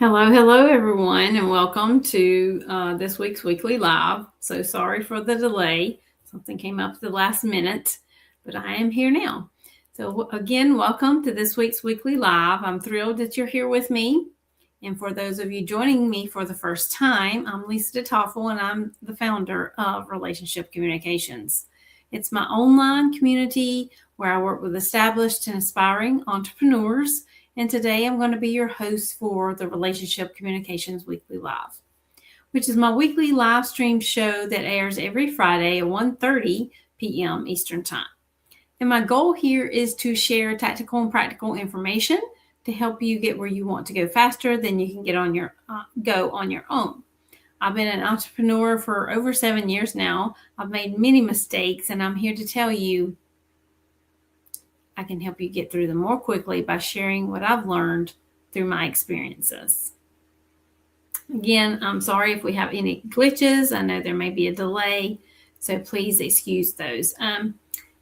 Hello, everyone, and welcome to this week's Weekly Live. So sorry for the delay. Something came up at the last minute, but I am here now. So again, welcome to this week's Weekly Live. I'm thrilled that you're here with me. And for those of you joining me for the first time, I'm Lisa DeToffol, and I'm the founder of Relationship Communications. It's my online community where I work with established and aspiring entrepreneurs. And today I'm going to be your host for the Relationship Communications Weekly Live, which is my weekly live stream show that airs every Friday at 1:30 p.m. Eastern Time. And my goal here is to share tactical and practical information to help you get where you want to go faster than you can get on your own. I've been an entrepreneur for over 7 years now. I've made many mistakes, and I'm here to tell you I can help you get through them more quickly by sharing what I've learned through my experiences. Again, I'm sorry if we have any glitches. I know there may be a delay, so please excuse those.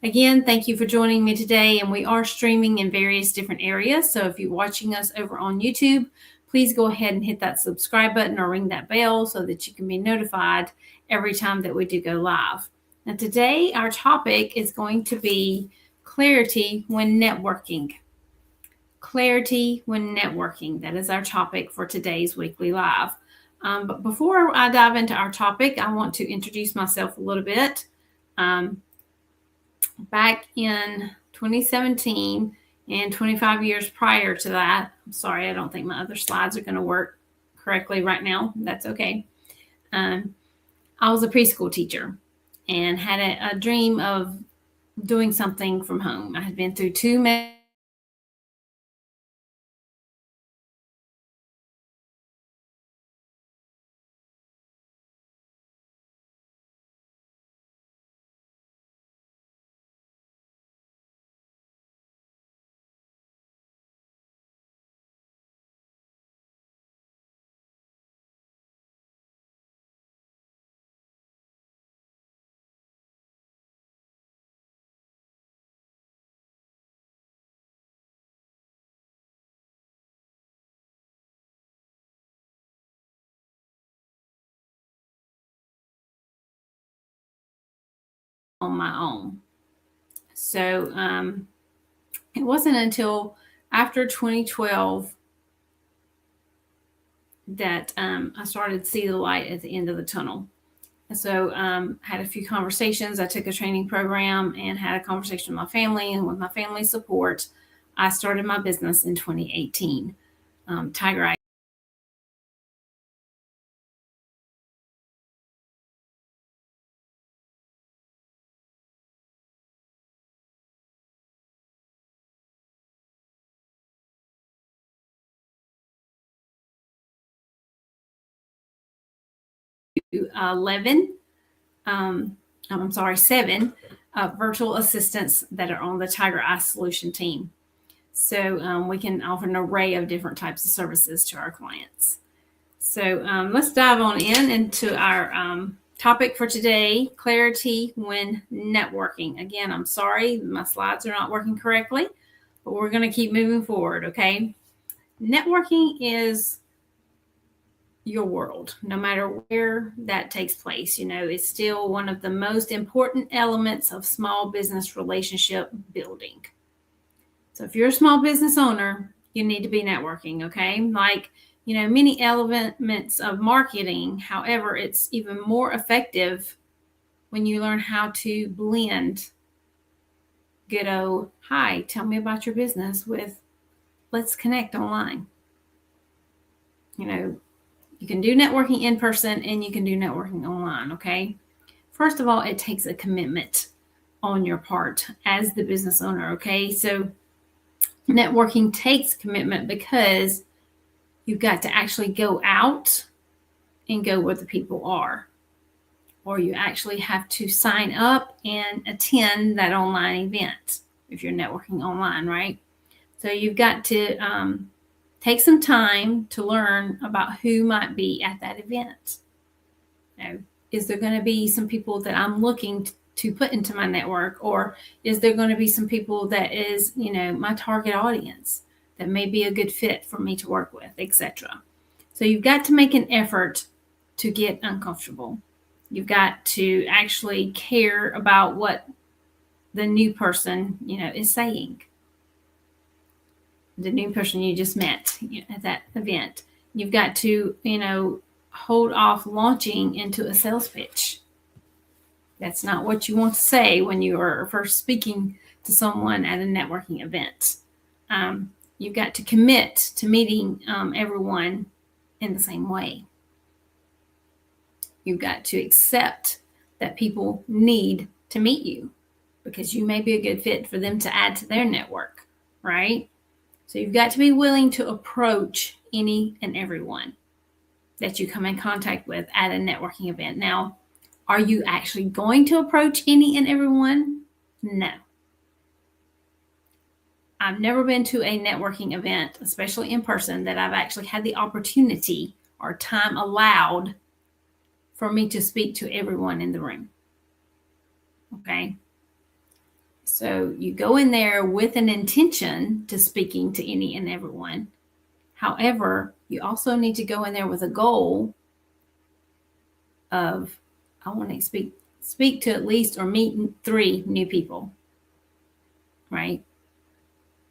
Again, thank you for joining me today, and we are streaming in various different areas. So if you're watching us over on YouTube, please go ahead and hit that subscribe button or ring that bell so that you can be notified every time that we do go live. Now, today our topic is going to be clarity when networking. Clarity when networking. That is our topic for today's Weekly Live. But before I dive into our topic, I want to introduce myself a little bit. Back in 2017 and 25 years prior to that, I'm sorry, I don't think my other slides are going to work correctly right now. That's okay. I was a preschool teacher and had a dream of doing something from home. I had been through two on my own. So it wasn't until after 2012 that I started to see the light at the end of the tunnel. And so had a few conversations. I took a training program and had a conversation with my family, and with my family's support, I started my business in 2018. Tiger Eye. 11, I'm sorry, 7 virtual assistants that are on the Tiger Eye Solution team. So we can offer an array of different types of services to our clients. So let's dive on into our topic for today, clarity when networking. Again, I'm sorry, my slides are not working correctly, but we're going to keep moving forward, okay? Networking is your world, no matter where that takes place. It's still one of the most important elements of small business relationship building. So if you're a small business owner, you need to be networking, okay? Like, many elements of marketing. However, it's even more effective when you learn how to blend good old, hi, tell me about your business, with let's connect online. You can do networking in person and you can do networking online, okay? First of all, it takes a commitment on your part as the business owner, okay? So networking takes commitment because you've got to actually go out and go where the people are. Or you actually have to sign up and attend that online event if you're networking online, right? So you've got to take some time to learn about who might be at that event. Is there going to be some people that I'm looking to put into my network, or is there going to be some people that is, my target audience that may be a good fit for me to work with, etc. So you've got to make an effort to get uncomfortable. You've got to actually care about what the new person, is saying. The new person you just met at that event. You've got to, hold off launching into a sales pitch. That's not what you want to say when you are first speaking to someone at a networking event. You've got to commit to meeting everyone in the same way. You've got to accept that people need to meet you because you may be a good fit for them to add to their network, right? So you've got to be willing to approach any and everyone that you come in contact with at a networking event. Now, are you actually going to approach any and everyone? No. I've never been to a networking event, especially in person, that I've actually had the opportunity or time allowed for me to speak to everyone in the room. Okay? So you go in there with an intention to speaking to any and everyone. However, you also need to go in there with a goal of, I want to speak to at least or meet 3 new people, right?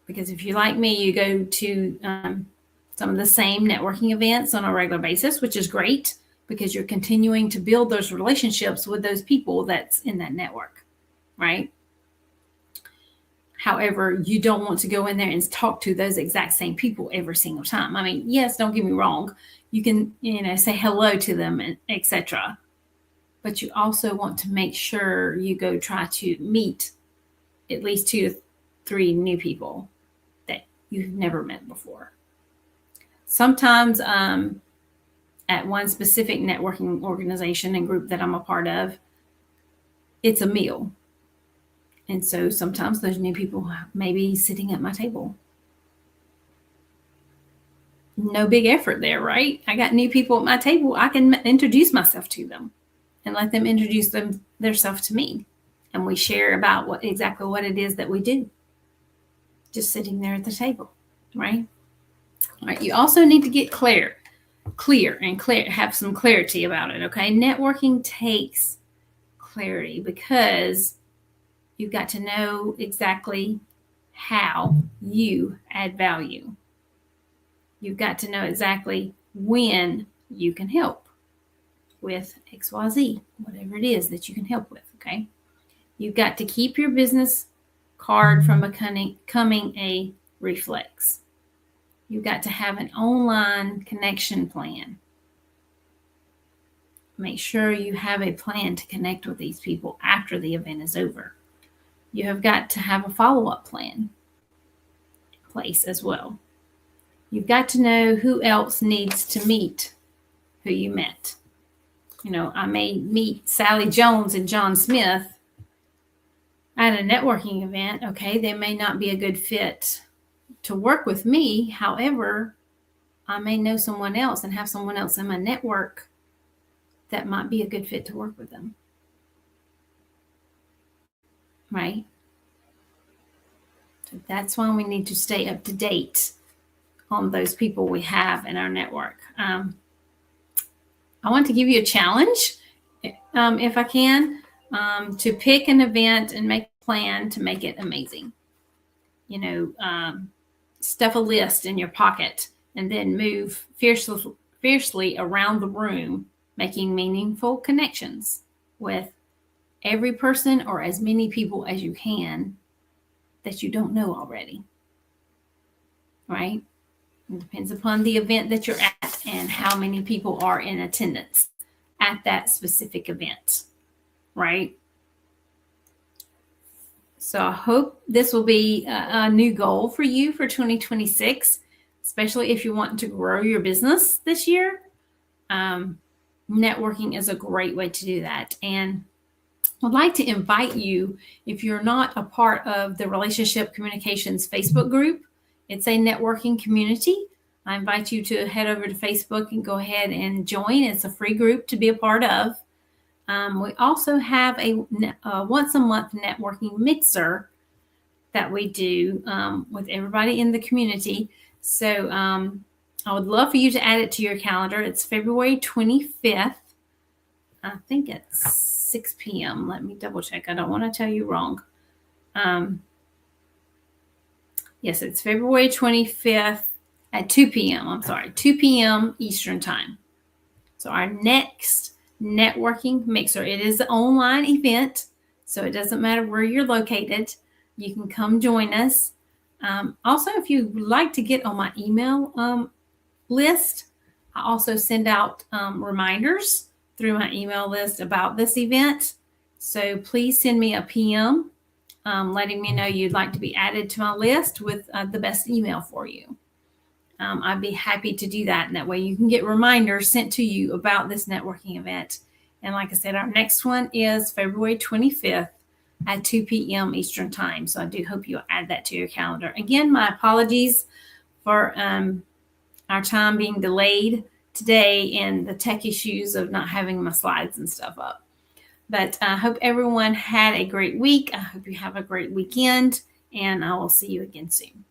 Because if you're like me, you go to some of the same networking events on a regular basis, which is great because you're continuing to build those relationships with those people that's in that network, right? However, you don't want to go in there and talk to those exact same people every single time. I mean, yes, don't get me wrong. You can, say hello to them, and etc. But you also want to make sure you go try to meet at least 2 to 3 new people that you've never met before. Sometimes at one specific networking organization and group that I'm a part of, it's a meal. And so sometimes those new people may be sitting at my table. No big effort there, right? I got new people at my table. I can introduce myself to them and let them introduce themselves to me. And we share about exactly what it is that we do. Just sitting there at the table, right? All right. You also need to get clear, have some clarity about it, okay? Networking takes clarity because you've got to know exactly how you add value. You've got to know exactly when you can help with XYZ, whatever it is that you can help with, okay? You've got to keep your business card from becoming a reflex. You've got to have an online connection plan. Make sure you have a plan to connect with these people after the event is over. You have got to have a follow-up plan in place as well. You've got to know who else needs to meet who you met. I may meet Sally Jones and John Smith at a networking event. Okay, they may not be a good fit to work with me. However, I may know someone else and have someone else in my network that might be a good fit to work with them. Right? So that's why we need to stay up to date on those people we have in our network. I want to give you a challenge, if I can, to pick an event and make a plan to make it amazing. Stuff a list in your pocket and then move fiercely around the room, making meaningful connections with every person or as many people as you can that you don't know already, right? It depends upon the event that you're at and how many people are in attendance at that specific event, right? So I hope this will be a new goal for you for 2026, especially if you want to grow your business this year. Networking is a great way to do that. And I'd like to invite you, if you're not a part of the Relationship Communications Facebook group, it's a networking community. I invite you to head over to Facebook and go ahead and join. It's a free group to be a part of. We also have a once a month networking mixer that we do with everybody in the community. So I would love for you to add it to your calendar. It's February 25th. I think it's 6 p.m. Let me double check. I don't want to tell you wrong. Yes, it's February 25th at 2 p.m. I'm sorry, 2 p.m. Eastern Time. So our next networking mixer, it is an online event, so it doesn't matter where you're located. You can come join us. Also, if you would like to get on my email list, I also send out reminders through my email list about this event. So please send me a PM letting me know you'd like to be added to my list with the best email for you. I'd be happy to do that. And that way you can get reminders sent to you about this networking event. And like I said, our next one is February 25th at 2 p.m. Eastern Time. So I do hope you'll add that to your calendar. Again, my apologies for our time being delayed today and the tech issues of not having my slides and stuff up. But I hope everyone had a great week. I hope you have a great weekend, and I will see you again soon.